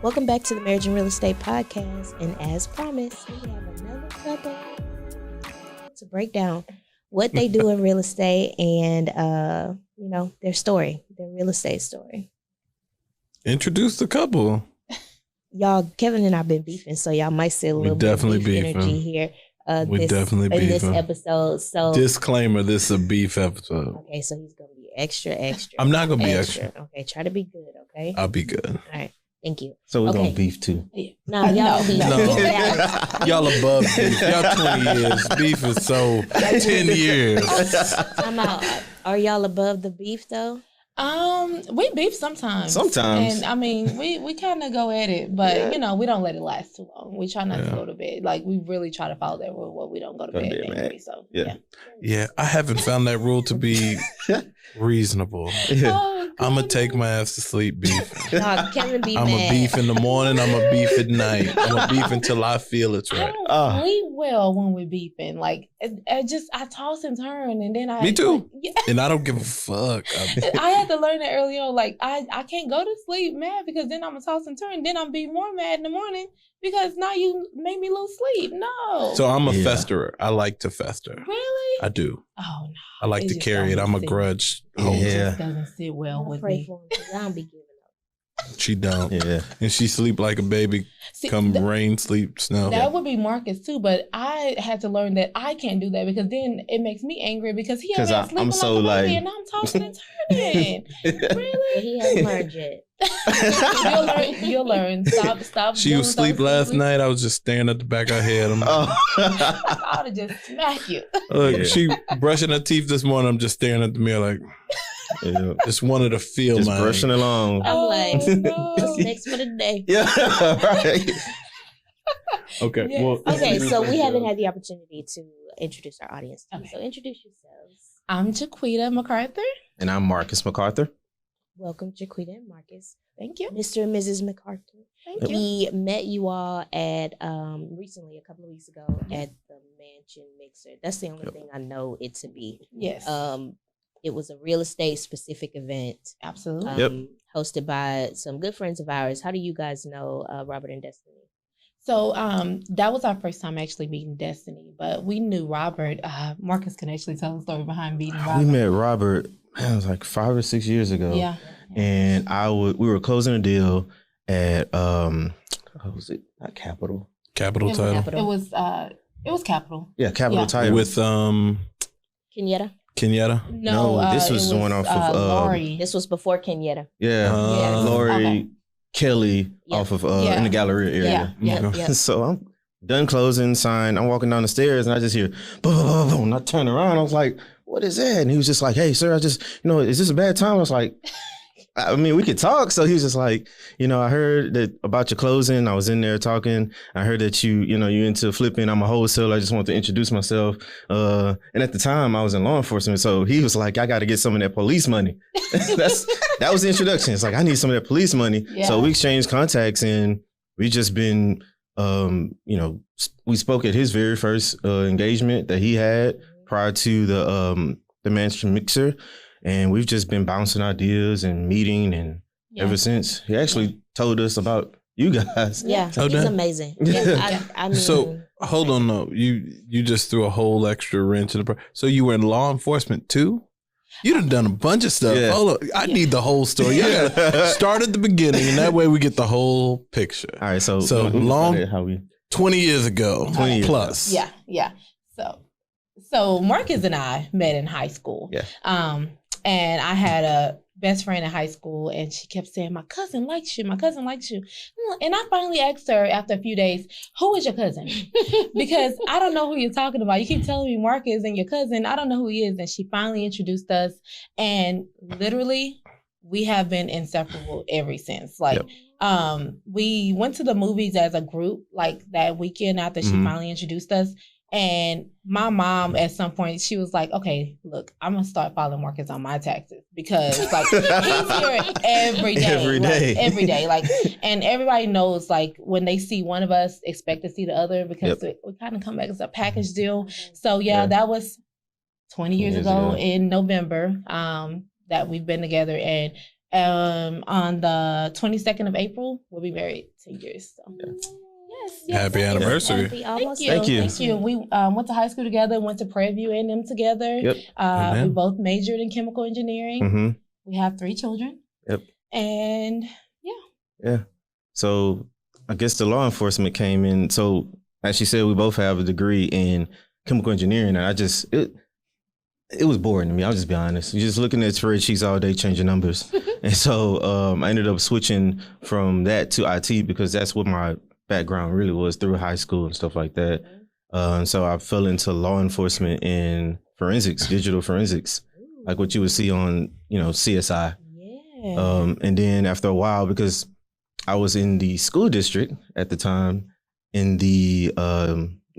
Welcome back to the Marriage and Real Estate Podcast. And as promised, we have another couple to break down what they do in real estate and, their story, their real estate story. Introduce the couple. Y'all, Kevin and I have been beefing, so y'all might see a little bit of beef energy here. We definitely beefing. In this episode. So disclaimer, this is a beef episode. Okay, so he's going to be extra. I'm not going to be extra. Okay, try to be good, okay? I'll be good. All right. Thank you. So we're going to beef too. No, y'all beef. No. Y'all above beef. Y'all 20 years. Beef is so 10 years. I'm out. Are y'all above the beef though? We beef sometimes. And I mean, we kind of go at it, but we don't let it last too long. We try not to go to bed. Like we really try to follow that rule where we don't go to bed angry. So yeah. I haven't found that rule to be reasonable. I'm gonna take my ass to sleep beef. No, Kevin be I'm mad. a beef in the morning. I'm a beef at night. I'm a beef until I feel it's right. I don't sleep well when we're beefing. Like I toss and turn, and then Me too. And I don't give a fuck. I had to learn that early on. Like I can't go to sleep mad because then I'm gonna toss and turn. Then I'm be more mad in the morning because now you made me lose sleep. No. So I'm a festerer. I like to fester. Really? I do. Oh no. I like to carry it. I'm a grudge holder. It just doesn't sit well with me. For him, 'cause I don't be giving up. She don't. Yeah. And she sleep like a baby. Come rain, sleep, snow. That would be Marcus too, but I had to learn that I can't do that because then it makes me angry because he has sleeping I'm so like a baby and I'm tossing and turning. Really? But he hasn't learned yet. You'll learn. Stop. She was asleep last night. I was just staring at the back of her head. I ought to just smack you. She brushing her teeth this morning. I'm just staring at the mirror like, just wanted to feel just mine. brushing along. I'm like, no. what's next for the day? Yeah, right. Okay. Yes. Well, Okay, so we haven't had the opportunity to introduce our audience. Okay. So introduce yourselves. I'm Jaquita Mcarthur. And I'm Marcus Mcarthur. Welcome, Jaquita and Marcus. Thank you. Mr. and Mrs. McArthur. Thank you. We met you all at recently, a couple of weeks ago, at the Mansion Mixer. That's the only thing I know it to be. Yes. It was a real estate specific event. Absolutely. Hosted by some good friends of ours. How do you guys know Robert and Destiny? So that was our first time actually meeting Destiny, but we knew Robert. Marcus can actually tell the story behind meeting Robert. We met Robert, it was like 5 or 6 years ago. Yeah. And we were closing a deal at what was it? Not Capital. Capital Title. It was Capital. Yeah, Capital Title. With Kenyatta? Kenyatta? No, this was the one off of Lori. This was before Kenyatta. Yeah. Lori, Okay. Kelly off of in the Galleria area. Yeah. So I'm done closing, sign. I'm walking down the stairs and I just hear boom, boom, boom, boom. And I turn around. I was like, what is that? And he was just like, hey, sir, I just, is this a bad time? I was like, I mean, we could talk. So he was just like, I heard that about your closing. I was in there talking. I heard that you into flipping. I'm a wholesaler. I just want to introduce myself. And at the time I was in law enforcement. So he was like, I got to get some of that police money. That was the introduction. It's like, I need some of that police money. Yeah. So we exchanged contacts and we just been, we spoke at his very first engagement that he had prior to the Mansion Mixer. And we've just been bouncing ideas and meeting, and ever since. He actually told us about you guys. Yeah, he's amazing. Yeah, I mean, so hold on, though. You just threw a whole extra wrench in the. So you were in law enforcement too? You done a bunch of stuff. Yeah. Hold on, I need the whole story. You gotta start at the beginning, and that way we get the whole picture. All right, so long 20 years ago, 20 years plus. Yeah. So Marcus and I met in high school. Yeah. And I had a best friend in high school, and she kept saying, my cousin likes you. And I finally asked her after a few days, who is your cousin? Because I don't know who you're talking about. You keep telling me Marcus and your cousin. I don't know who he is. And she finally introduced us. And literally, we have been inseparable ever since. We went to the movies as a group, like that weekend after she finally introduced us. And my mom, at some point, she was like, okay, look, I'm going to start filing Marcus on my taxes because he's here every day. Every day. And everybody knows, when they see one of us, expect to see the other because we kind of come back as a package deal. So, that was 20 years ago in November that we've been together. And On the 22nd of April, we'll be married 10 years. So. Yes. Happy anniversary. Almost. Thank you. Thank you. We went to high school together, went to Prairie View A&M together. Yep. We both majored in chemical engineering. Mm-hmm. We have 3 children. Yep. And Yeah. So I guess the law enforcement came in. So as she said, we both have a degree in chemical engineering, and it was boring to me. I'll just be honest. You're just looking at spreadsheets all day, changing numbers. And so I ended up switching from that to IT because that's what my background really was through high school and stuff like that. And so I fell into law enforcement in forensics, digital forensics, like what you would see on, CSI. Yeah. And then after a while, because I was in the school district at the time in the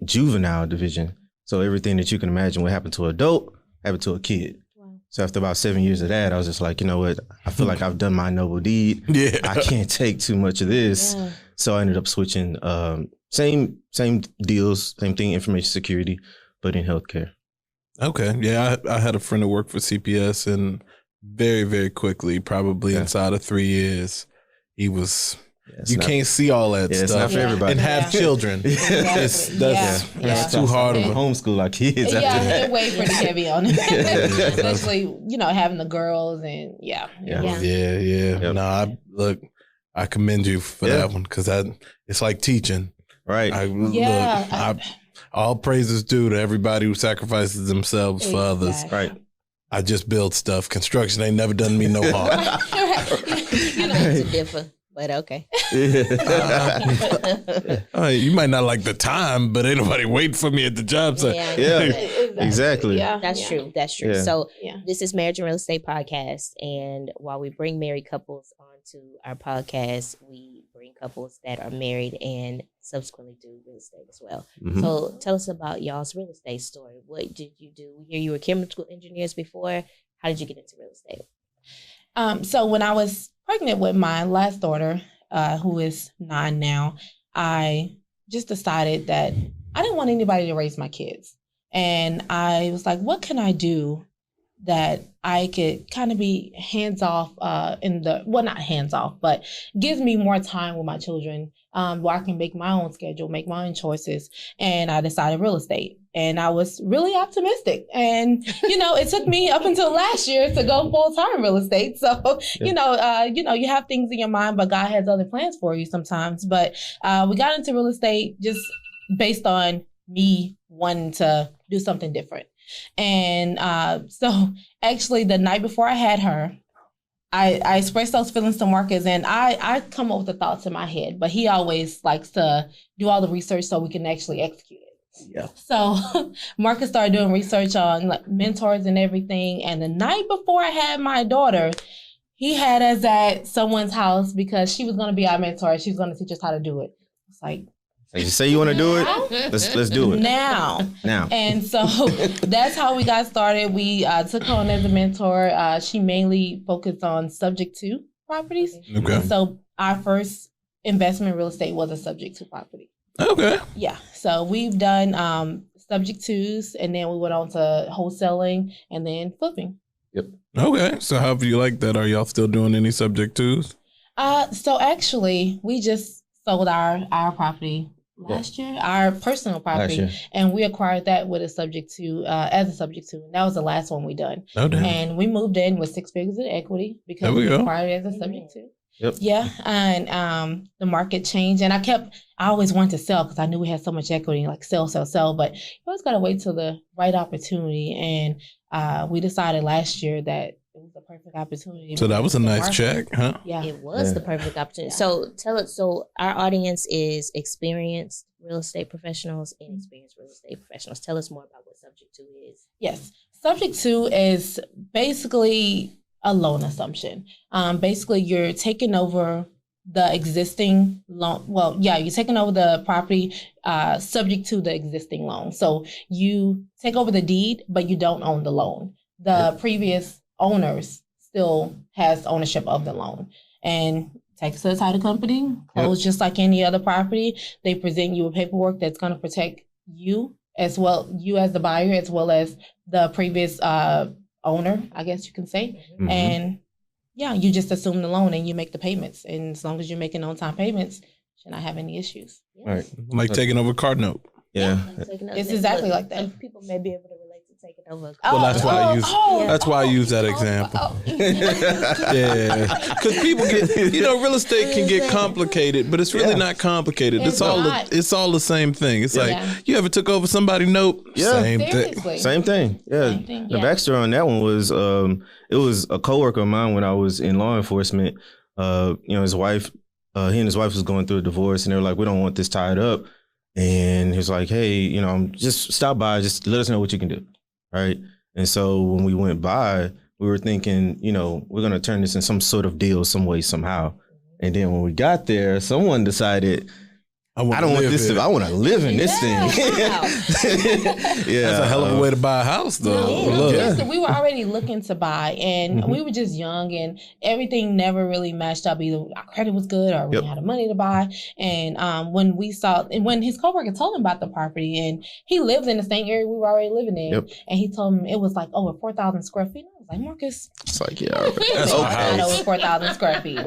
juvenile division. So everything that you can imagine what happened to an adult happened to a kid. Wow. So after about 7 years of that, I was just like, you know what? I feel like I've done my noble deed. Yeah. I can't take too much of this. Yeah. So I ended up switching. Same deals, same thing, information security, but in healthcare. Okay. Yeah, I had a friend who worked for CPS, and very, very quickly, probably inside of 3 years, he was. You can't see all that It's stuff not for everybody. and have children. That's too hard of a homeschool our kids. Yeah, after that. it weighed pretty heavy on it. Especially, having the girls and Yeah. Yep. No, I commend you for that one because it's like teaching. Right. All praises due to everybody who sacrifices themselves for others. Right. I just build stuff. Construction ain't never done me no harm. I know it's a differ, but okay. You might not like the time, but ain't nobody waiting for me at the job site. Exactly. Yeah. That's true. That's true. Yeah. So this is Marriage and Real Estate Podcast. And while we bring married couples onto our podcast, we bring couples that are married and subsequently do real estate as well. Mhm. So tell us about y'all's real estate story. What did you do? We hear you were chemical engineers before. How did you get into real estate? So when I was pregnant with my last daughter, who is 9 now, I just decided that I didn't want anybody to raise my kids. And I was like, what can I do that I could kind of be hands off not hands off, but gives me more time with my children, where I can make my own schedule, make my own choices. And I decided real estate. And I was really optimistic. And, it took me up until last year to go full-time real estate. So, you have things in your mind, but God has other plans for you sometimes. But we got into real estate just based on me wanting to do something different. And so actually the night before I had her, I expressed those feelings to Marcus, and I come up with the thoughts in my head, but he always likes to do all the research so we can actually execute it. Yeah. So Marcus started doing research on mentors and everything. And the night before I had my daughter, he had us at someone's house because she was going to be our mentor. She was going to teach us how to do it. It's like, you say you want to do it? Let's do it now. And so that's how we got started. We took her on as a mentor. She mainly focused on subject to properties. Okay. And so our first investment in real estate was a subject to property. Okay. Yeah. So we've done subject twos, and then we went on to wholesaling and then flipping. Yep. Okay. So how do you like that? Are y'all still doing any subject twos? So actually, we just sold our property last year, our personal property, and we acquired that with a subject to as a subject to. And that was the last one we done. Oh, damn. And we moved in with 6 figures of equity because we acquired it as a subject to. Yep. Yeah, and the market changed, and I always wanted to sell because I knew we had so much equity, like sell, but you always got to wait till the right opportunity, and we decided last year that it was the perfect opportunity. So that was a nice check, huh? Yeah, it was the perfect opportunity. So tell us. So our audience is experienced real estate professionals and experienced real estate professionals. Tell us more about what subject to is. Yes, subject to is basically a loan assumption. Basically, you're taking over the existing loan. Well, yeah, you're taking over the property subject to the existing loan. So you take over the deed, but you don't own the loan. The previous owners still has ownership of the loan. And take it to the title company, close just like any other property. They present you with paperwork that's going to protect you as well, you as the buyer, as well as the previous owner, I guess you can say. Mm-hmm. And Yeah, you just assume the loan and you make the payments. And as long as you're making on-time payments, should not have any issues. Right. Like taking over a car note. Yeah. It's exactly like that. Some people may be able to relate to taking over a Well, car. that's why I use that's why I use that example. Yeah, because people get real estate can get complicated, but it's really not complicated. It's all the same thing. It's like you ever took over somebody's note? Same thing. Same thing. Yeah. The backstory on that one was it was a coworker of mine when I was in law enforcement. His wife, he and his wife was going through a divorce, and they were like, "We don't want this tied up." And he was like, "Hey, just stop by, just let us know what you can do." Right. And so when we went by, we were thinking, we're going to turn this in some sort of deal, some way, somehow. And then when we got there, someone decided, I don't want this. I want to live in this thing. That's a hell of a way to buy a house, though. We were already looking to buy, and we were just young, and everything never really matched up. Either our credit was good, or we had the money to buy. And when his coworker told him about the property, and he lived in the same area we were already living in, and he told him it was like over 4,000 square feet. I was like, Marcus, it's like, that's not over 4,000 square feet,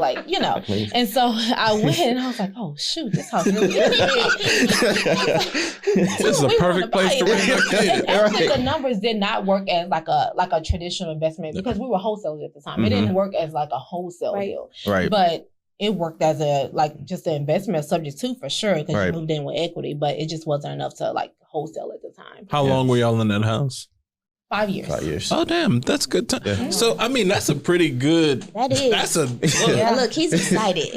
And so I went, and I was like, oh shoot, this house really is big. This is a perfect place to raise a kid. Actually, the numbers did not work as like a traditional investment because we were wholesalers at the time. It didn't work as like a wholesale deal, right? But it worked as just an investment subject to for sure because you moved in with equity, but it just wasn't enough to wholesale at the time. How long were y'all in that house? 5 years. 5 years. Oh, damn. That's good time. Yeah. So, that's a pretty good... That is. That's a... Look, he's excited.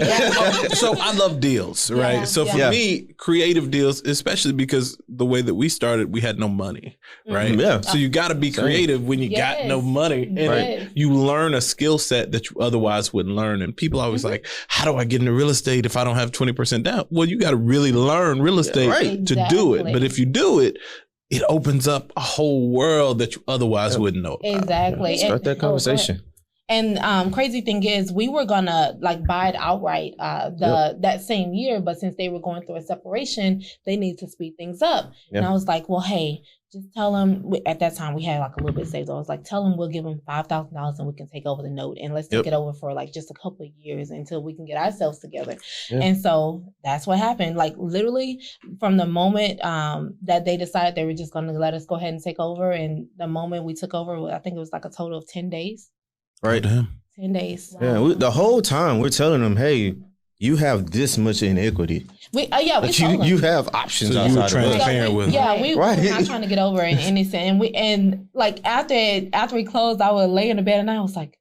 So, I love deals, right? So, for me, creative deals, especially because the way that we started, we had no money, right? Yeah. So, you got to be creative when you got no money. And you learn a skill set that you otherwise wouldn't learn. And people always like, how do I get into real estate if I don't have 20% down? Well, you got to really learn real estate to do it. But if you do it, it opens up a whole world that you otherwise wouldn't know about. Exactly. Start that conversation. And crazy thing is, we were gonna buy it outright that same year, but since they were going through a separation, they need to speed things up. And I was like, well, hey, just tell them. At that time, we had a little bit saved. I was like, tell them we'll give them $5,000 and we can take over the note, and let's take it over for just a couple of years until we can get ourselves together. And so that's what happened. Literally from the moment that they decided they were just going to let us go ahead and take over, and the moment we took over, I think it was a total of 10 days. Right. 10 days. Wow. Yeah. The whole time we're telling them, hey, you have this much in equity. We told them. You have options. So outside you were transparent with them. Yeah, we were not trying to get over in anything. And after we closed, I would lay in the bed and I was like,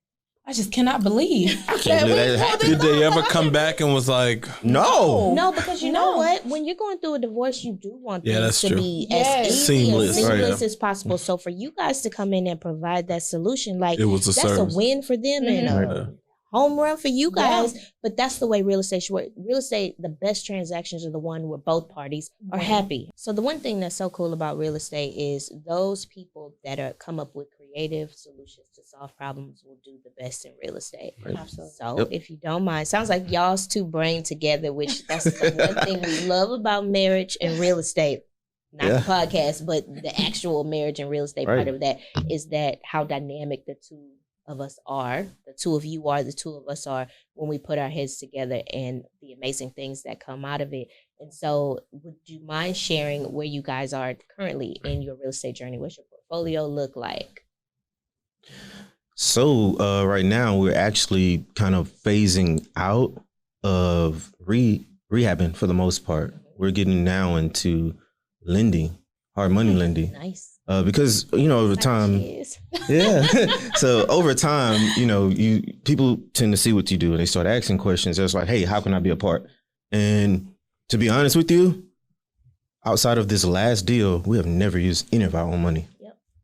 I just cannot believe that. Did they ever come back and was like, No, because you know what? When you're going through a divorce, you do want things to be as easy and seamless as possible. So for you guys to come in and provide that solution, it was that's service. a win for them and a home run for you guys. But that's the way real estate should work. Real estate, the best transactions are the one where both parties are happy. So the one thing that's so cool about real estate is those people that come up with creative solutions to solve problems will do the best in real estate. Absolutely. So if you don't mind, sounds like y'all's two brain together, which that's the one thing we love about marriage and real estate. Not the podcast, but the actual marriage and real estate part of that is that how dynamic the two of us are, the two of you are, the two of us are when we put our heads together and the amazing things that come out of it. And so would you mind sharing where you guys are currently in your real estate journey? What's your portfolio look like? So right now we're actually kind of phasing out of rehabbing for the most part. We're getting now into lending, hard money lending. Nice. Because, over time, so over time, people tend to see what you do and they start asking questions. It's like, hey, how can I be a part? And to be honest with you, outside of this last deal, we have never used any of our own money.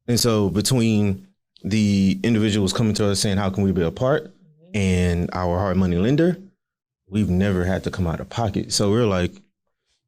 And so between the individuals coming to us saying, how can we be a part? And our hard money lender, we've never had to come out of pocket. So we're like,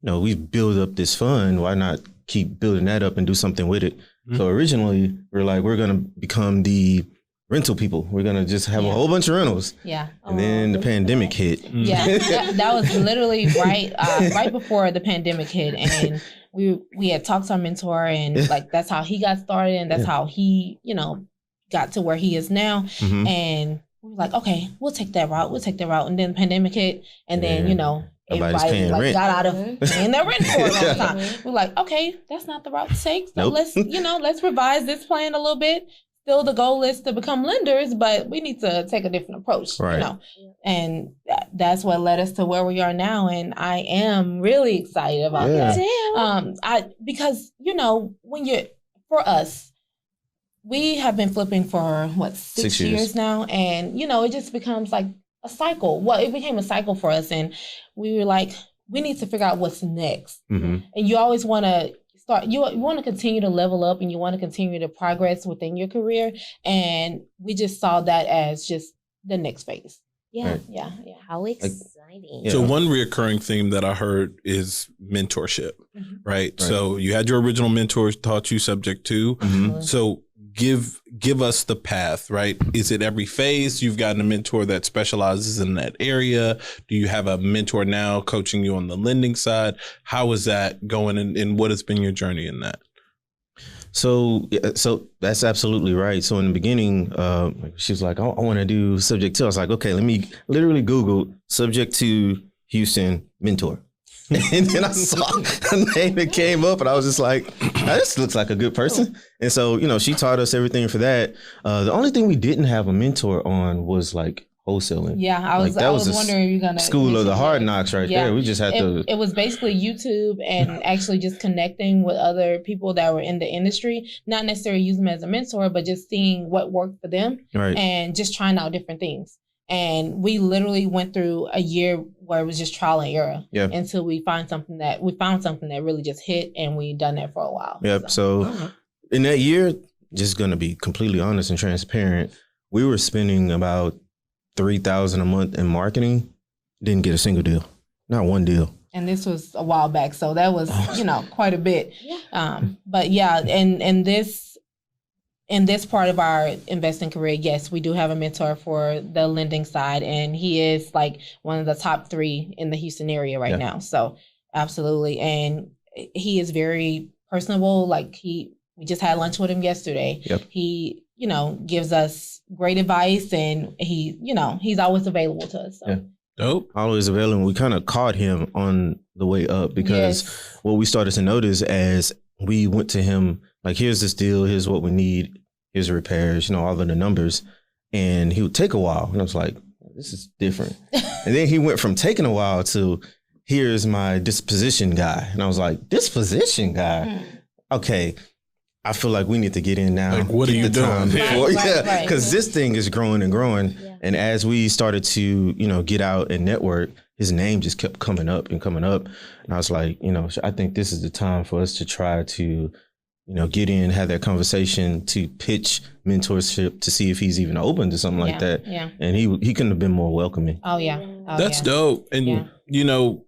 we build up this fund. Why not keep building that up and do something with it? So originally we're like, we're going to become the rental people. We're going to just have a whole bunch of rentals. Yeah. And then the pandemic hit. Yeah. that was literally right before the pandemic hit. And we had talked to our mentor and that's how he got started. And that's how he, got to where he is now. And we were like, okay, we'll take that route. And then the pandemic hit, and then, you know, everybody like got out of paying their rent for it all the time. We're like, okay, that's not the route to take. So let's revise this plan a little bit. Still, the goal is to become lenders, but we need to take a different approach, you know. And that's what led us to where we are now. And I am really excited about that. Because, you know, for us, we have been flipping for 6 years now, and you know, it just becomes like a cycle. Well, it became a cycle for us, and we were like, we need to figure out what's next. And you always want to you want to continue to level up, and you want to continue to progress within your career. And we just saw that as just the next phase. Yeah. How exciting. So one reoccurring theme that I heard is mentorship, right? So you had your original mentors taught you subject to. So give us the path, right? Is it every phase you've gotten a mentor that specializes in that area? Do you have a mentor now coaching you on the lending side? How is that going, and what has been your journey in that? So that's absolutely right. So in the beginning, she was like, I want to do subject to. I was like, okay, let me literally Google subject to Houston mentor. And then I saw a name that came up, and I was just like, this looks like a good person. And so, you know, she taught us everything for that. The only thing we didn't have a mentor on was like wholesaling. Yeah, I was wondering if you're going to. School of the hard knocks right there. We just had to. It was basically YouTube and actually just connecting with other people that were in the industry, not necessarily using them as a mentor, but just seeing what worked for them and just trying out different things. And we literally went through a year where it was just trial and error until we found something that really just hit, and we done that for a while. So in that year, just going to be completely honest and transparent, we were spending about $3,000 a month in marketing. Didn't get a single deal, not one deal. And this was a while back, so that was quite a bit. But yeah, in this part of our investing career, yes, we do have a mentor for the lending side, and he is like one of the top 3 in the Houston area right now. So absolutely. And he is very personable. Like we just had lunch with him yesterday. He, gives us great advice, and he's always available to us. So. Dope. Always available. We kind of caught him on the way up, because what we started to notice as we went to him, like, here's this deal, here's what we need, here's the repairs, all of the numbers. And he would take a while. And I was like, this is different. And then he went from taking a while to, here's my disposition guy. And I was like, disposition guy? Okay, I feel like we need to get in now. Like, what are you doing? Because this thing is growing and growing. Yeah. And as we started to, get out and network, his name just kept coming up and coming up. And I was like, I think this is the time for us to try to, get in, have that conversation, to pitch mentorship, to see if he's even open to something like that. Yeah. And he couldn't have been more welcoming. Oh, yeah. That's dope. And,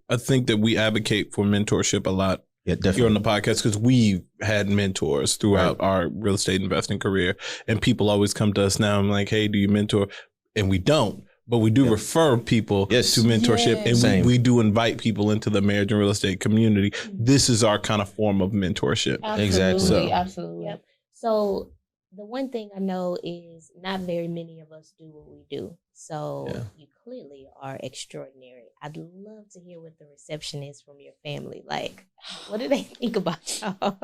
I think that we advocate for mentorship a lot. Yeah, definitely. Here on the podcast, because we've had mentors throughout our real estate investing career, and people always come to us now. I'm like, hey, do you mentor? And we don't, but we do refer people to mentorship, and we do invite people into the marriage and real estate community. This is our kind of form of mentorship. Absolutely, exactly. Absolutely. Yep. So the one thing I know is not very many of us do what we do. So you clearly are extraordinary. I'd love to hear what the reception is from your family. Like, what do they think about y'all?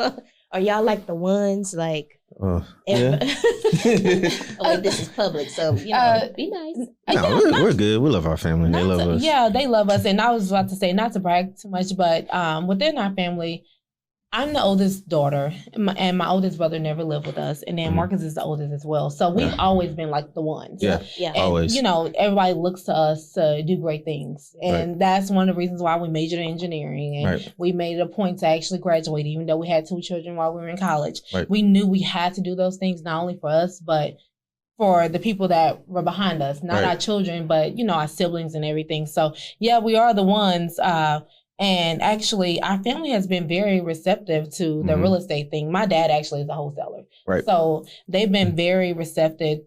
Are y'all like the ones like? Yeah. Wait, this is public, so be nice. No, we're good. We love our family. They love us. Yeah, they love us. And I was about to say, not to brag too much, but within our family, I'm the oldest daughter, and my oldest brother never lived with us. And then Marcus is the oldest as well. So we've always been like the ones. Yeah, and, always. Everybody looks to us to do great things. And that's one of the reasons why we majored in engineering. And we made it a point to actually graduate, even though we had 2 children while we were in college. We knew we had to do those things, not only for us, but for the people that were behind us. Not our children, but, our siblings and everything. So, yeah, we are the ones. And actually, our family has been very receptive to the real estate thing. My dad actually is a wholesaler. So they've been very receptive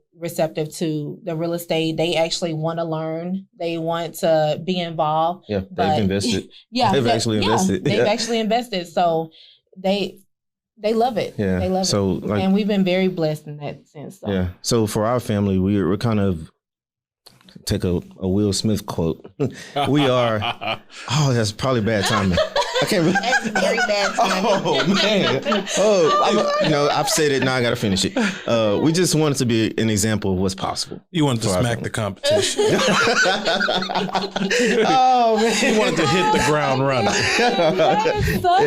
to the real estate. They actually want to learn. They want to be involved. Yeah, they've invested. They've actually invested. They've actually invested. So they love it. Yeah. They love it. And we've been very blessed in that sense. So. Yeah. So for our family, we're kind of take a Will Smith quote. We are. Oh, that's probably bad timing. I can't really. That's very bad timing. Oh man. I've said it. Now I got to finish it. We just wanted to be an example of what's possible. You wanted to smack the competition. Oh man. You wanted to hit the ground running.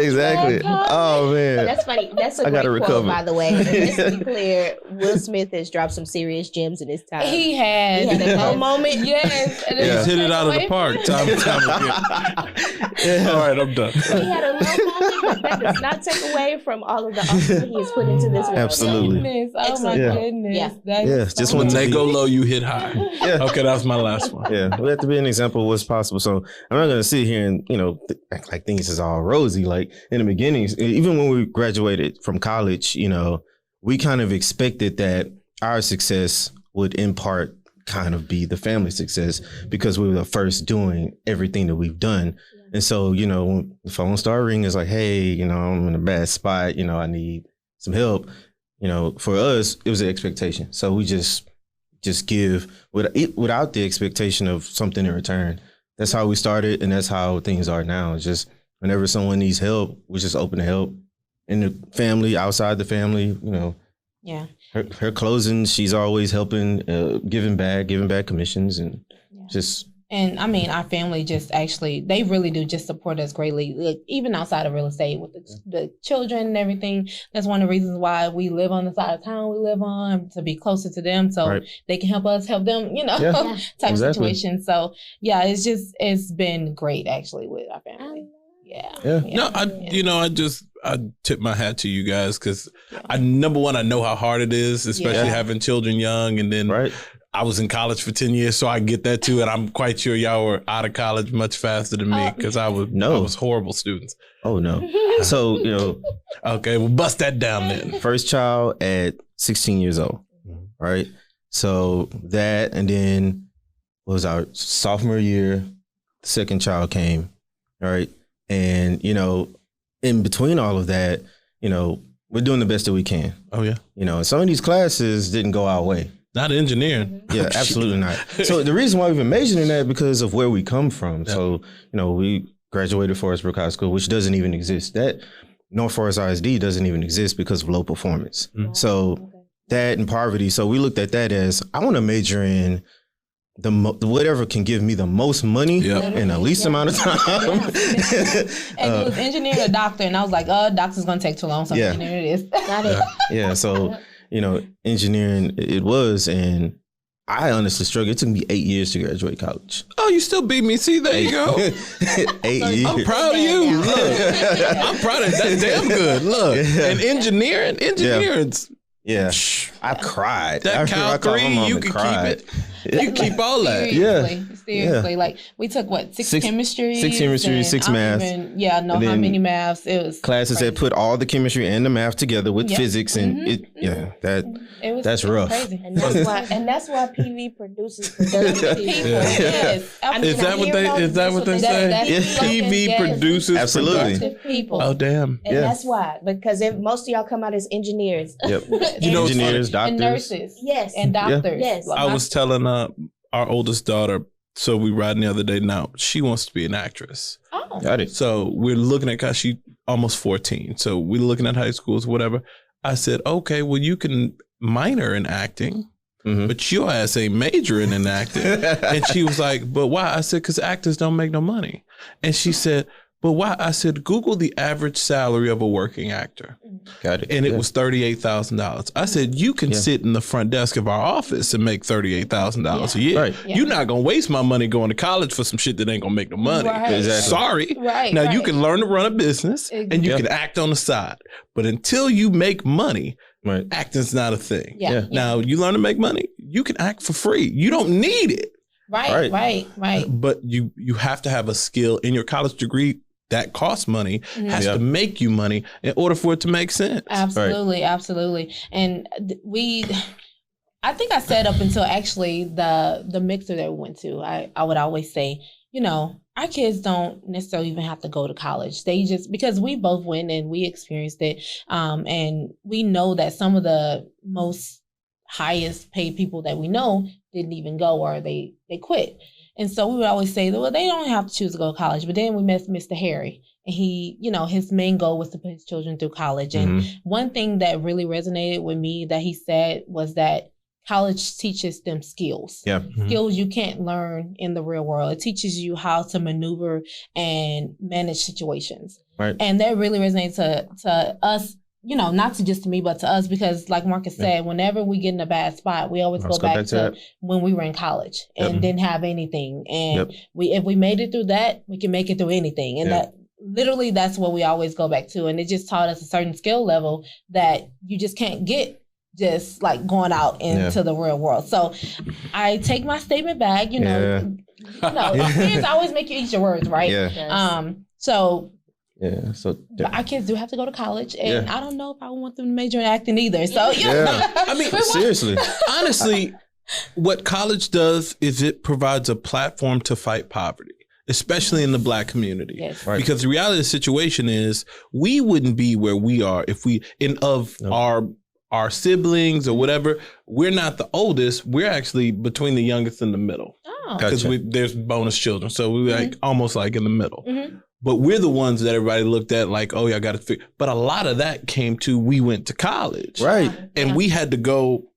Exactly. Oh man. That's funny. That's a great quote, by the way. Just to be clear, Will Smith has dropped some serious gems in his time. He has. He had a low moment. Yes. He's hit it out of the park. Time again. All right, I'm done. He had a low moment, but that does not take away from all of the awesome he has put into this world. Absolutely. Oh my goodness. Yeah. Just when want they to go low, you hit high. Yeah. Okay, that was my last one. Yeah, we have to be an example of what's possible. So I'm not going to sit here and, act like things is all rosy. Like in the beginning, even when we graduated from college, we kind of expected that our success would in part kind of be the family success because we were the first doing everything that we've done. And so, when the phone started ringing, it's like, hey, I'm in a bad spot. I need some help. For us, it was an expectation. So we just give without the expectation of something in return. That's how we started. And that's how things are now. It's just whenever someone needs help, we're just open to help in the family, outside the family, Yeah. Her closing, she's always helping, giving back commissions and just. And I mean, our family they really do just support us greatly, like, even outside of real estate with the children and everything. That's one of the reasons why we live on the side of town we live on, to be closer to them so they can help us help them, type situation. So yeah, it's been great actually with our family. Yeah. No, I tip my hat to you guys because number one, I know how hard it is, especially having children young, and then I was in college for 10 years, so I get that too. And I'm quite sure y'all were out of college much faster than me because I was horrible students. Oh no. So, okay, well bust that down then. First child at 16 years old. Right. So that, and then was our sophomore year, the second child came. Right. And, in between all of that, we're doing the best that we can. Oh, yeah. Some of these classes didn't go our way. Not engineering. Yeah, absolutely not. So the reason why we've been majoring in that because of where we come from. Yeah. So, we graduated Forest Brook High School, which doesn't even exist. That North Forest ISD doesn't even exist because of low performance. Mm-hmm. So that and poverty. So we looked at that as, I want to major in whatever can give me the most money in the least amount of time. And it was engineer or doctor, and I was like, doctor's gonna take too long, so engineer it is. Got it. Yeah, so engineering it was, and I honestly struggled. It took me 8 years to graduate college. Oh, you still beat me. See, there you go. 8 years. I'm proud of you. Look, I'm proud of that. Damn good. Look, and engineering's. Yeah, I cried. That Cal 3, you can keep it. You keep all that. Seriously. Like, we took, six chemistry? 6 chemistry, 6 math. How many maths. It was classes crazy. that put all the chemistry and the math together with physics, and that's rough. Crazy. And that's why PV produces productive people. Yes. Is that what they say? PV produces productive people. Oh, damn. And that's why, because most of y'all come out as engineers. Yep. Engineers, doctors, and nurses, yes, and doctors. Yes. I was telling our oldest daughter, so we riding the other day. Now she wants to be an actress. Oh, got it. So we're looking at, cause she almost 14. So we're looking at high schools, whatever. I said, okay, well you can minor in acting, but your ass ain't majoring in acting. And she was like, but why? I said, cause actors don't make no money. And she said, but why? I said, Google the average salary of a working actor. Got it. And it was $38,000. I said, you can sit in the front desk of our office and make $38,000 a year. Right. Yeah. You're not going to waste my money going to college for some shit that ain't going to make no money. Right. Exactly. Sorry. Now, you can learn to run a business and you can act on the side. But until you make money, acting's not a thing. Yeah. Now, you learn to make money, you can act for free. You don't need it. Right. But you have to have a skill in your college degree. That costs money, has to make you money in order for it to make sense. Absolutely. And I think I said up until actually the mixer that we went to, I would always say, our kids don't necessarily even have to go to college. They just, because we both went and we experienced it. And we know that some of the most highest paid people that we know didn't even go or they quit. And so we would always say, well, they don't have to choose to go to college. But then we met Mr. Harry, and he, his main goal was to put his children through college. And one thing that really resonated with me that he said was that college teaches them skills. Yeah. Skills you can't learn in the real world. It teaches you how to maneuver and manage situations. Right. And that really resonates to us, not to just to me, but to us, because like Marcus said, whenever we get in a bad spot, we always go back to when we were in college and didn't have anything. And if we made it through that, we can make it through anything. And that literally, that's what we always go back to. And it just taught us a certain skill level that you just can't get just like going out into the real world. So I take my statement back, kids always make you eat your words, right? Yeah. So our kids do have to go to college, and I don't know if I want them to major in acting either. So I mean, seriously, honestly, what college does is it provides a platform to fight poverty, especially in the Black community. Yes. Right. Because the reality of the situation is we wouldn't be where we are if our siblings or whatever, we're not the oldest. We're actually between the youngest and the middle. Because there's bonus children. So we're like almost like in the middle. But we're the ones that everybody looked at like, oh, yeah, I got to figure. But a lot of that came to we went to college. Right. And we had to go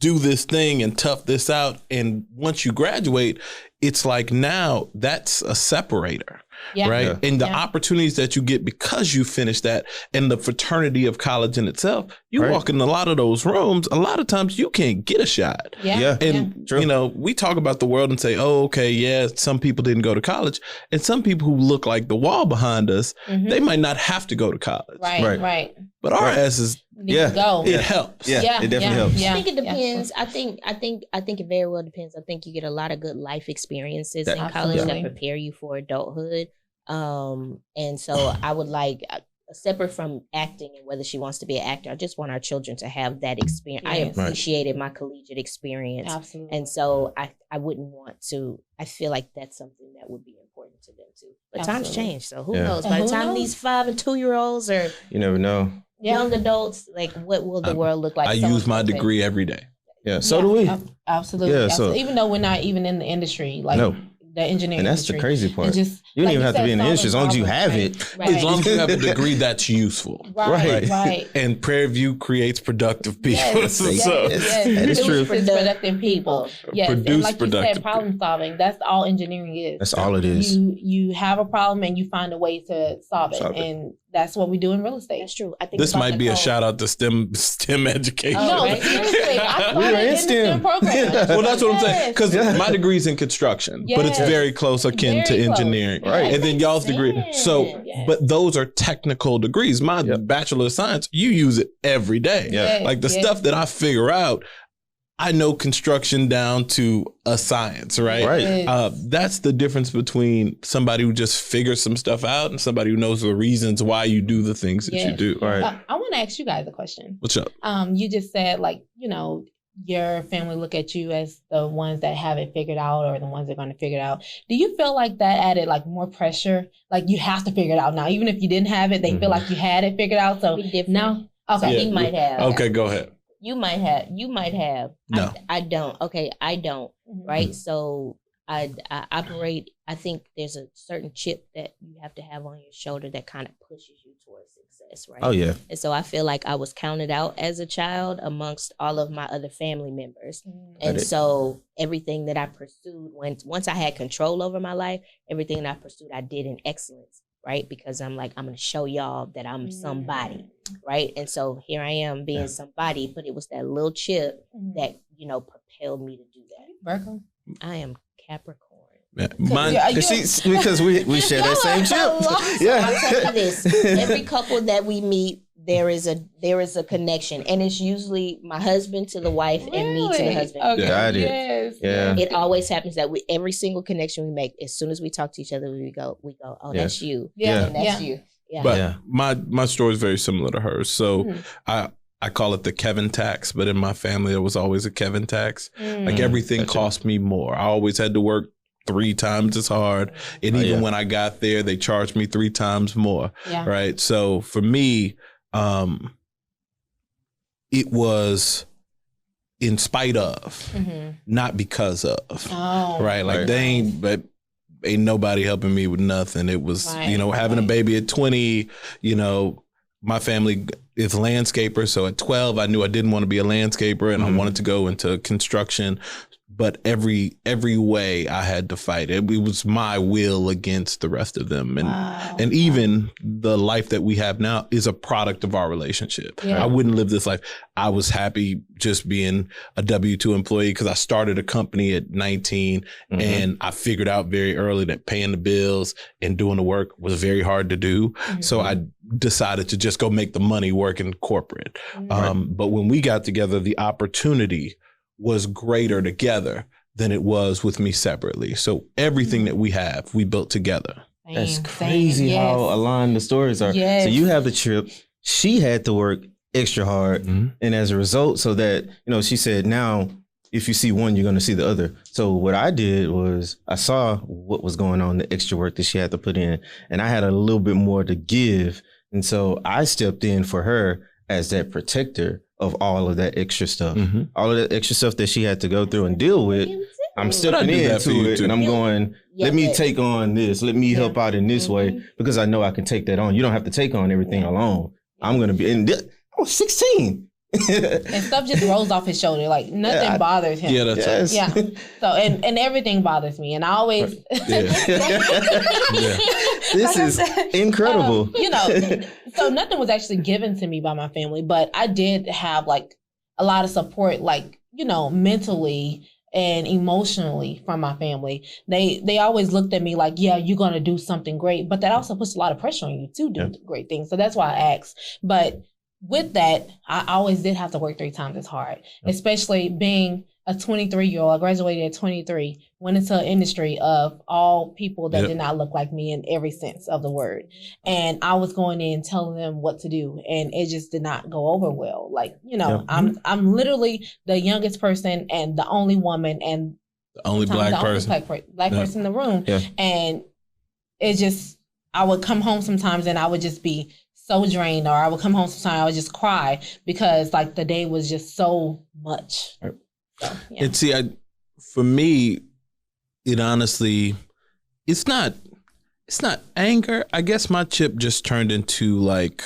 do this thing and tough this out. And once you graduate, it's like now that's a separator. Yeah. Right. Yeah. And the opportunities that you get because you finish that and the fraternity of college in itself, you walk in a lot of those rooms. A lot of times you can't get a shot. Yeah. And, we talk about the world and say, oh, okay, some people didn't go to college. And some people who look like the wall behind us, they might not have to go to college. Right. But our asses, it helps. Yeah, it definitely helps. I think it depends. I think it very well depends. I think you get a lot of good life experiences in college that prepare you for adulthood. And so I would like, separate from acting and whether she wants to be an actor, I just want our children to have that experience. Yes. I appreciated my collegiate experience. Absolutely. And so I wouldn't want to, I feel like that's something that would be important to them too. But times change, so who knows? By the time these 5 and 2-year-olds or you never know. Young adults, like what will the world look like? I use my degree every day. Yeah, so do we. Absolutely. Yeah, so even though we're not even in the industry, like the engineering and that's industry. The crazy part. Just, you don't even have to be in the industry as long as you have it. Right. As long as you have a degree that's useful. Right. And Prairie View creates productive people. Yes. That is true. Productive people. Yes. And like you said, problem solving, that's all engineering is. That's all it is. You have a problem and you find a way to solve it. And that's what we do in real estate. That's true. I think this might be a shout out to STEM education. No, seriously. We were in STEM program. Well, that's what I'm saying. Because my degree's in construction, but it's very close akin to engineering. Right. And then y'all's degree. So, but those are technical degrees. My Bachelor of Science, you use it every day. Yeah. Like the stuff that I figure out, I know construction down to a science, right? Right. That's the difference between somebody who just figures some stuff out and somebody who knows the reasons why you do the things that you do. Right. I want to ask you guys a question. What's up? You just said your family look at you as the ones that have it figured out or the ones that are going to figure it out. Do you feel like that added like more pressure? Like you have to figure it out now, even if you didn't have it, they feel like you had it figured out. So now, okay, he might have. Okay, go ahead. You might have. No, I don't. Okay, I don't. Right. So I operate. I think there's a certain chip that you have to have on your shoulder that kind of pushes you towards success. Right. Oh yeah. And so I feel like I was counted out as a child amongst all of my other family members, and so everything that I pursued, once I had control over my life, everything that I pursued, I did in excellence. Right. Because I'm like, I'm going to show y'all that I'm somebody. Right. And so here I am being somebody, but it was that little chip that, propelled me to do that. Virgo? I am Capricorn. Because we share that same chip. Yeah. I'll tell you this. Every couple that we meet, there is a connection, and it's usually my husband to the wife and me to the husband. Okay. Yes. It always happens that every single connection we make, as soon as we talk to each other, we go, oh, that's you. Yeah. And that's you. Yeah. But my story is very similar to hers. So I call it the Kevin tax, but in my family, there was always a Kevin tax. Like everything cost me more. I always had to work 3 times as hard. And even when I got there, they charged me 3 times more. Yeah. Right. So for me, it was in spite of, not because of. Right? Like ain't nobody helping me with nothing. It was, having a baby at 20, my family is landscaper. So at 12, I knew I didn't want to be a landscaper and I wanted to go into construction. But every way I had to fight. It was my will against the rest of them. And even the life that we have now is a product of our relationship. Yeah. I wouldn't live this life. I was happy just being a W-2 employee because I started a company at 19 and I figured out very early that paying the bills and doing the work was very hard to do. So I decided to just go make the money work in corporate. But when we got together, the opportunity was greater together than it was with me separately. So everything that we have, we built together. That's crazy how aligned the stories are. Yes. So you have the trip. She had to work extra hard. And as a result, so that, she said, now, if you see one, you're going to see the other. So what I did was I saw what was going on, the extra work that she had to put in, and I had a little bit more to give. And so I stepped in for her as that protector of all of that extra stuff, all of that extra stuff that she had to go through and deal with. I'm stepping into it and I'm going, let me take on this. Let me help out in this way because I know I can take that on. You don't have to take on everything alone. I'm going to be, and I was 16. And stuff just rolls off his shoulder. Like nothing bothers him. Yeah, that's right. So, and everything bothers me. And I always, this is incredible. So nothing was actually given to me by my family, but I did have like a lot of support, like, mentally and emotionally from my family. They always looked at me like, yeah, you're going to do something great, but that also puts a lot of pressure on you to do great things. So that's why I asked. But with that, I always did have to work 3 times as hard, especially being a 23-year-old. I graduated at 23, went into an industry of all people that did not look like me in every sense of the word. And I was going in telling them what to do, and it just did not go over well. Like, I'm literally the youngest person and the only woman and the only black person in the room. Yeah. And it just, I would come home sometimes and I would just be so drained, or I would come home sometimes I would just cry because like the day was just so much. So, and see, for me, it honestly, it's not anger. I guess my chip just turned into like,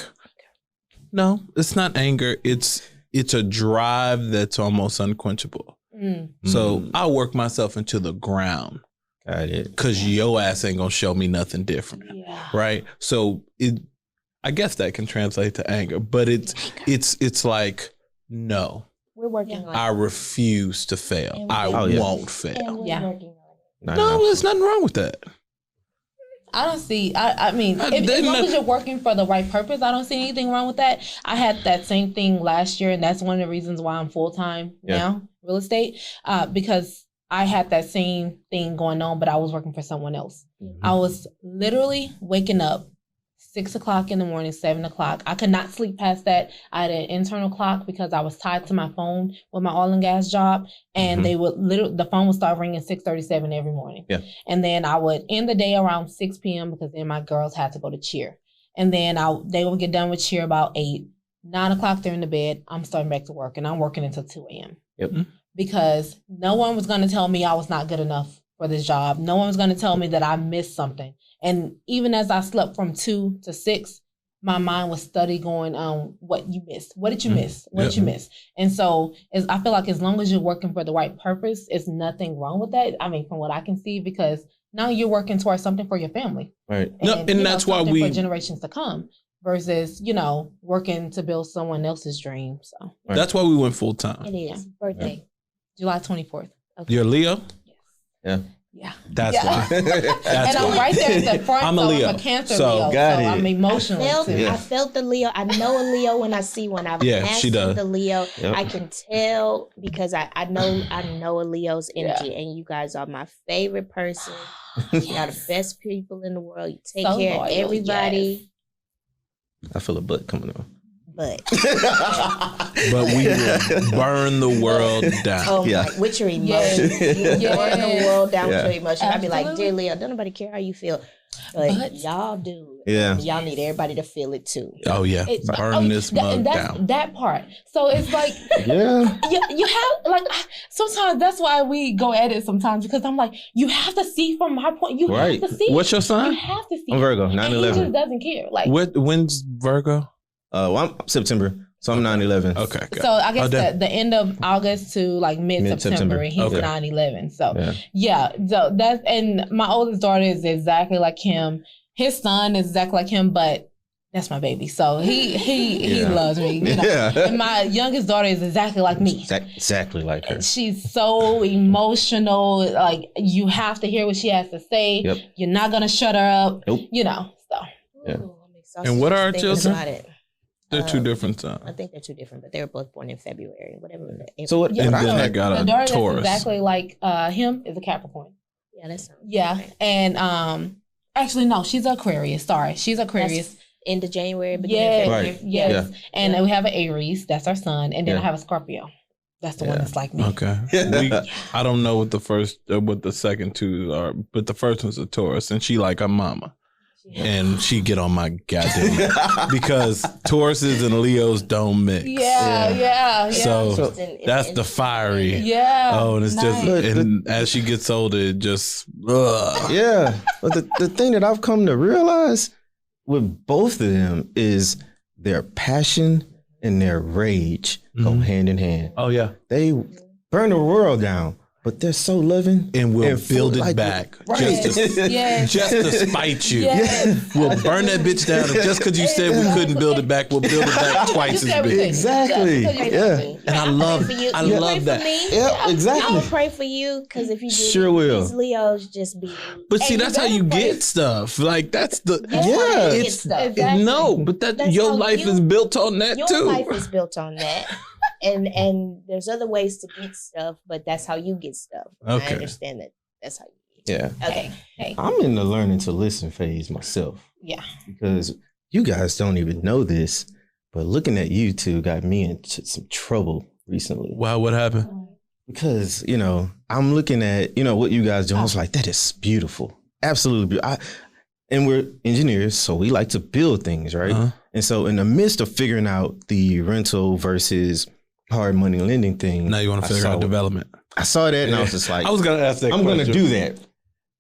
no, it's not anger. It's a drive that's almost unquenchable. So I work myself into the ground. Got it. Because your ass ain't gonna show me nothing different, right? So I guess that can translate to anger, but it's like, no, we're working on it. I refuse to fail. I won't fail. No, there's nothing wrong with that. I don't see, I mean, as long as you're working for the right purpose, I don't see anything wrong with that. I had that same thing last year, and that's one of the reasons why I'm full-time now, real estate, because I had that same thing going on, but I was working for someone else. I was literally waking up 6 o'clock in the morning, 7 o'clock. I could not sleep past that. I had an internal clock because I was tied to my phone with my oil and gas job. And they would the phone would start ringing 6:37 every morning. Yeah. And then I would end the day around 6 p.m. because then my girls had to go to cheer. And then they would get done with cheer about 8. 9 o'clock, they're in the bed. I'm starting back to work and I'm working until 2 a.m. Yep. Because no one was going to tell me I was not good enough for this job. No one was going to tell me that I missed something. And even as I slept from 2 to 6, my mind was steady going on what you missed. What did you miss? What did you miss? And so I feel like as long as you're working for the right purpose, there's nothing wrong with that. I mean, from what I can see, because now you're working towards something for your family. Right. And that's why for generations to come versus, working to build someone else's dream. So that's why we went full time. It is. Birthday. July 24th. Okay. You're Leo? Yeah. Yeah. That's why. And I'm right there at the front. I'm a Leo. I'm a Cancer Leo. I'm emotional. I felt the Leo. I know a Leo when I see one. I've she does. The Leo. Yep. I can tell because I know a Leo's energy, and you guys are my favorite person. Y'all the best people in the world. You take care of everybody. I feel a butt coming on. But we will burn the world down. Oh my, with your emotions. You burn the world down with your emotions. I'd be like, dear Leo, don't nobody care how you feel. But y'all do. Yeah. Y'all need everybody to feel it too. Oh yeah. Burn this mug down. That part. So it's like, yeah. You have like sometimes that's why we go at it sometimes because I'm like, you have to see from my point. You have to see. What's your sign? You have to see. I'm Virgo, 9/11. He just doesn't care. Like when's Virgo? Well, I'm September, so I'm 9/11. Okay. So I guess the end of August to like mid-September, and he's okay. 9/11. So yeah, so that's, and my oldest daughter is exactly like him. His son is exactly like him, but that's my baby. So he loves me. You know? And my youngest daughter is exactly like me. Exactly like her. She's so emotional. Like you have to hear what she has to say. Yep. You're not gonna shut her up. Nope. You know. So. Yeah. And what are our children? They're two different signs. I think they're two different, but they were both born in February. Whatever. So what? And then I got the a daughter Taurus. that's exactly like him is a Capricorn. Yeah, that's right. And actually no, she's Aquarius. Sorry, she's Aquarius. That's end of January, beginning of February. Right. Yes. Yeah. And we have an Aries. That's our son. And then I have a Scorpio. That's the one that's like me. Okay. I don't know what the second two are, but the first one's a Taurus, and she like a mama. And she get on my goddamn because Tauruses and Leos don't mix. Yeah. So that's the fiery. Yeah. Oh, and it's just, and as she gets older, it just. Yeah. But the thing that I've come to realize with both of them is their passion and their rage go hand in hand. Oh yeah. They burn the world down. But they're so loving. And we'll build it back. Right. Just to spite you. Yes. We'll burn that bitch down. And just because you said we couldn't build it back, we'll build it back twice as big. Exactly. Yeah. And I love that. Yeah, exactly. I will pray for you because if you do, sure will. These Leos just be. But see, that's how you get stuff. Like that's the it's exactly. No, but that's your life is built on that too. Your life is built on that. And there's other ways to get stuff, but that's how you get stuff. Okay. I understand that. That's how you get Yeah. Okay. Hey. I'm in the learning to listen phase myself. Yeah. Because you guys don't even know this, but looking at you two got me into some trouble recently. Wow, what happened? Because, I'm looking at, what you guys do. I was like, that is beautiful. Absolutely beautiful. And we're engineers, so we like to build things, right? Uh-huh. And so in the midst of figuring out the rental versus hard money lending thing. Now you want to figure out development. I saw that and I was just like, I was going to ask that I'm question. going to do that.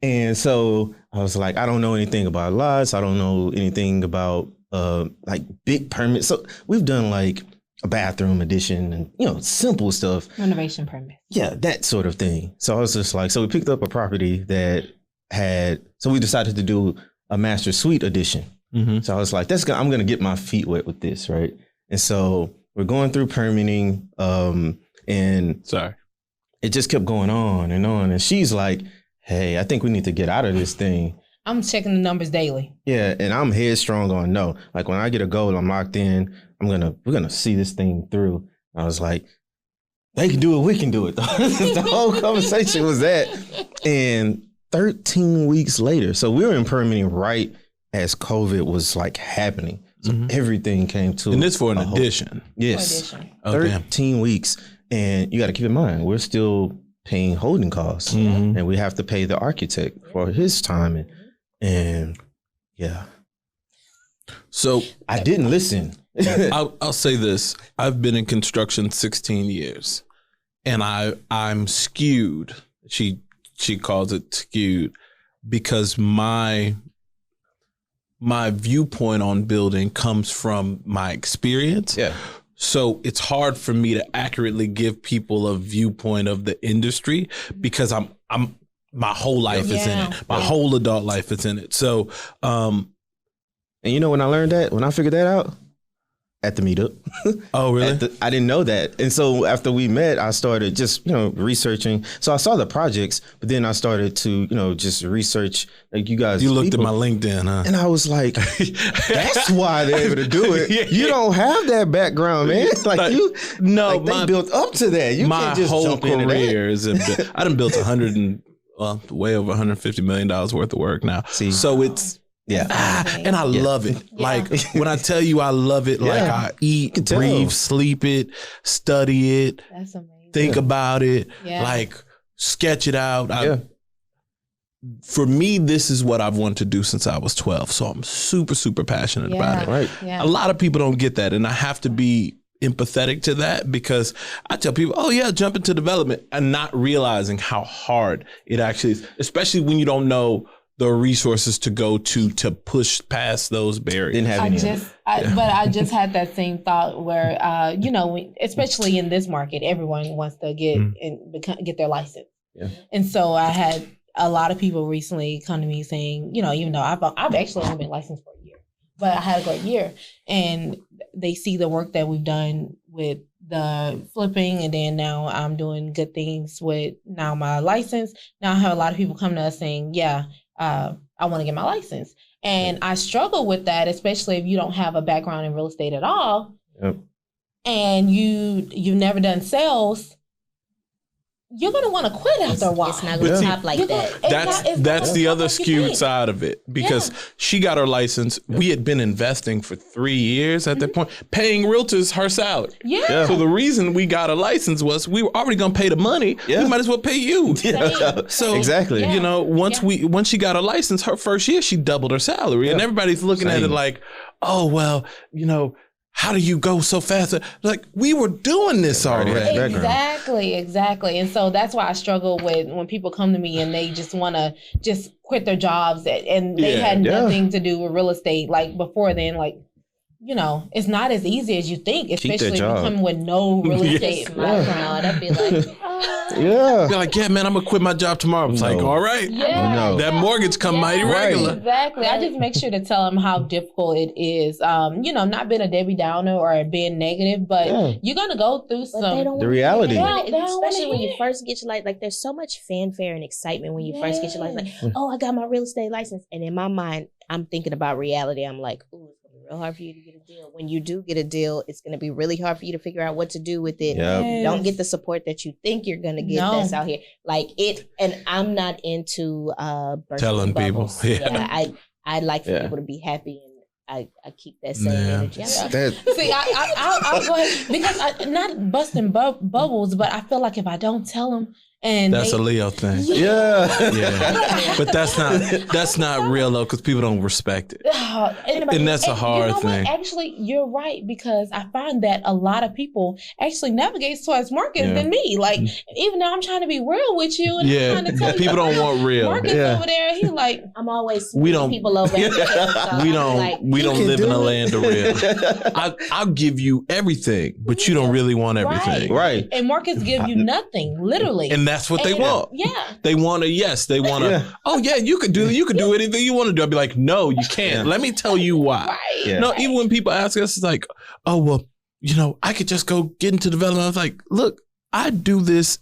And so I was like, I don't know anything about lots. I don't know anything about like big permits. So we've done like a bathroom addition and, simple stuff. Renovation permit. Yeah, that sort of thing. So I was just like, so we picked up a property that so we decided to do a master suite addition. Mm-hmm. So I was like, I'm going to get my feet wet with this, right? And so we're going through permitting, and it just kept going on. And she's like, hey, I think we need to get out of this thing. I'm checking the numbers daily. Yeah, and I'm headstrong on no. Like when I get a goal, I'm locked in. We're gonna see this thing through. I was like, they can do it, we can do it. The whole conversation was that. And 13 weeks later, so we were in permitting right as COVID was like happening. So everything came to. And this for an addition. Yes. Oh, 13 weeks. And you got to keep in mind, we're still paying holding costs. Mm-hmm. And we have to pay the architect for his time. And yeah. So I didn't listen. I'll say this. I've been in construction 16 years. And I'm skewed. She calls it skewed because my viewpoint on building comes from my experience. Yeah. So it's hard for me to accurately give people a viewpoint of the industry because I'm my whole life is in it. My whole adult life is in it. So, and when I learned that, when I figured that out, at the meetup. Oh, really? I didn't know that. And so after we met, I started just, researching. So I saw the projects, but then I started to, just research like you guys. You looked at my LinkedIn, huh? And I was like, that's why they're able to do it. Yeah. You don't have that background, man. Like you, no, like they built up to that. You can't just whole jump into career is I done built way over $150 million worth of work now. See, so it's. Yeah. And I love it. Yeah. Like when I tell you I love it, like I eat, breathe, sleep it, study it, that's amazing. Think about it, like sketch it out. for me, this is what I've wanted to do since I was 12. So I'm super, super passionate about it. Right. Yeah. A lot of people don't get that. And I have to be empathetic to that because I tell people, oh yeah, jump into development, and not realizing how hard it actually is, especially when you don't know the resources to go to push past those barriers. Didn't have any. But I just had that same thought where, especially in this market, everyone wants to get their license. Yeah. And so I had a lot of people recently come to me saying, even though I've actually only been licensed for a year, but I had a great year, and they see the work that we've done with the flipping, and then now I'm doing good things with now my license. Now I have a lot of people come to us saying, I want to get my license. And I struggle with that, especially if you don't have a background in real estate at all. Yep. And you've never done sales. You're going to want to quit after a while. It's not going to top like that. That's the other skewed side of it, because she got her license. We had been investing for 3 years at that point, paying realtors her salary. Yeah. So the reason we got a license was we were already going to pay the money. Yeah. We might as well pay you. Yeah. So exactly. Once she got her license, her first year, she doubled her salary. And everybody's looking at it like, oh, well, how do you go so fast? Like, we were doing this already. Exactly. And so that's why I struggle with when people come to me and they just want to just quit their jobs and they had nothing to do with real estate. Like before then, it's not as easy as you think, especially if you come with no real estate background. I'd be like, They're like, yeah, man, I'm going to quit my job tomorrow. It's like, all right. That mortgage come mighty regular. Exactly. I just make sure to tell them how difficult it is. Not being a Debbie Downer or being negative, but you're going to go through the reality. Especially when you first get your license. Like, there's so much fanfare and excitement when you first get your license. Like, oh, I got my real estate license. And in my mind, I'm thinking about reality. I'm like, ooh, it's going to be real hard for you to get a deal. When you do get a deal, it's going to be really hard for you to figure out what to do with it. Yep. You don't get the support that you think you're going to get that's out here. Like it, and I'm not into telling people. I like for people to be happy, and I keep that same energy. See, I'll go ahead, because I'm not busting bubbles, but I feel like if I don't tell them, and that's a Leo thing. Yeah. But that's not real though, because people don't respect it. And that's a hard thing. Actually, you're right, because I find that a lot of people actually navigate towards Marcus than me. Like, even though I'm trying to be real with you, and I'm trying to tell people don't want real. Marcus over there, he's like, I'm always people over. We don't live in a land of real. I'll give you everything, but you don't really want everything. Right. And Marcus give you nothing, literally. And that's what they want. Yeah. They want a yes. They want you could do anything you want to do. I'll be like, no, you can't. Let me tell you why. Right. Yeah. No, even when people ask us, it's like, oh, well, I could just go get into development. I was like, look, I do this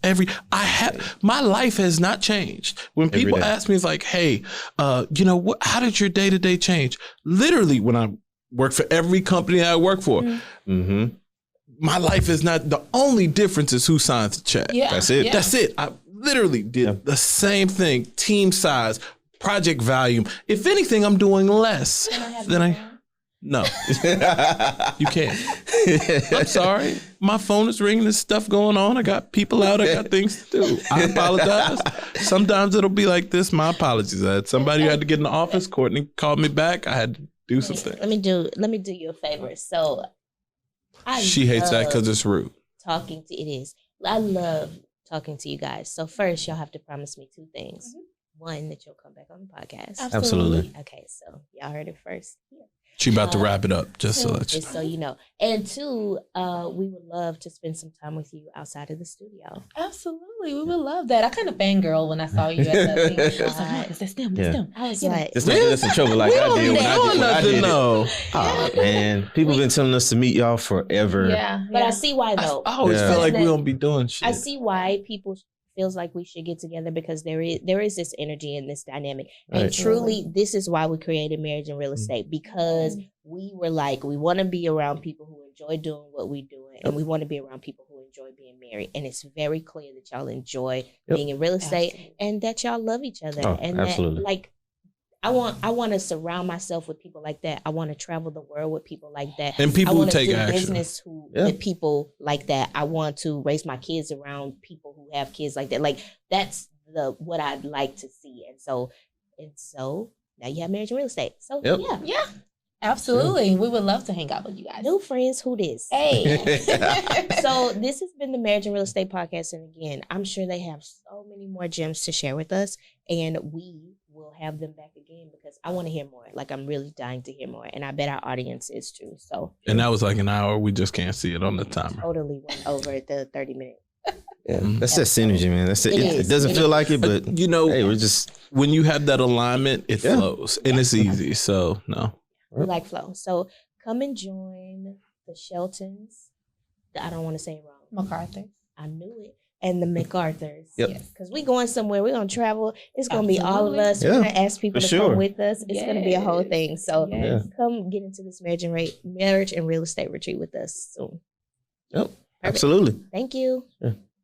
my life has not changed. When people ask me, it's like, hey, how did your day-to-day change? Literally, when I work for every company I work for, my life is not, the only difference is who signs the check. Yeah. That's it. Yeah. That's it. I literally did the same thing. Team size, project volume. If anything, I'm doing less no. You can't. I'm sorry. My phone is ringing. There's stuff going on. I got people out. I got things to do. I apologize. Sometimes it'll be like this. My apologies. I had somebody who had to get in the office. Courtney called me back. I had to do something. Let me do you a favor. So she hates that because it's rude. I love talking to you guys. So first, y'all have to promise me 2 things. One, that you'll come back on the podcast. Absolutely. Okay, so y'all heard it first. Yeah. She about to wrap it up, just so that you know. So you know. And 2, we would love to spend some time with you outside of the studio. Absolutely. We would love that. I kind of fangirl when I saw you at that thing. I was like, that's them. I was like, just don't get us in trouble like I did when I did it. Oh, man. People have been telling us to meet y'all forever. Yeah. But I see why, though. I always feel like we don't be doing shit. I see why people feels like we should get together, because there is this energy and this dynamic. Right. And truly, this is why we created Marriage and Real Estate, because we were like, we want to be around people who enjoy doing what we're doing, and we want to be around people who enjoy being married. And it's very clear that y'all enjoy being in real estate and that y'all love each other. Oh, and absolutely. That, like, I want to surround myself with people like that. I want to travel the world with people like that. And people who take action. action. Business with people like that. I want to raise my kids around people who have kids like that. Like, that's what I'd like to see. And so now you have marriage and real estate. So yeah. Absolutely. We would love to hang out with you guys. New friends, who this? Hey. So this has been the Marriage and Real Estate Podcast. And again, I'm sure they have so many more gems to share with us. And we will have them back again because I want to hear more. Like, I'm really dying to hear more. And I bet our audience is too. So. And that was like an hour. We just can't see it on the timer. Totally went over the 30-minute. Yeah, that's that synergy, man. That's it. It doesn't feel like it, but you know, hey, we're just when you have that alignment, it flows and it's easy. So no. We like flow. So come and join the Sheltons. I don't want to say it wrong. Mcarthur. I knew it. And the Mcarthurs. Yep. Because we're going somewhere. We're going to travel. It's going to be all of us. We're going to ask people to come with us. It's going to be a whole thing. So come get into this marriage and real estate retreat with us soon. Yep. Perfect. Absolutely. Thank you. Yeah.